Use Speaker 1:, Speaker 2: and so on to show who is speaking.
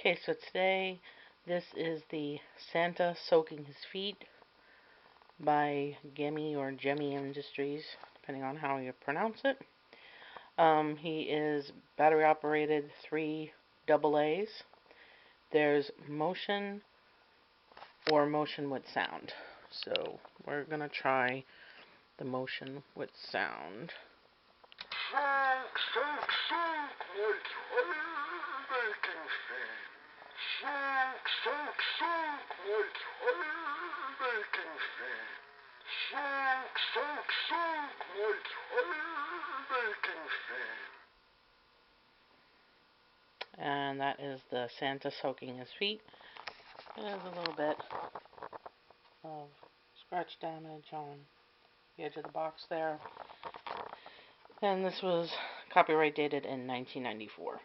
Speaker 1: Okay, so today this is the Santa Soaking His Feet by Gemmy or Gemmy Industries, depending on how you pronounce it. He is battery operated, 3 AA's. There's motion or motion with sound. So we're going to try the motion with sound. And that is the Santa soaking his feet. There's a little bit of scratch damage on the edge of the box there. And this was copyright dated in 1994.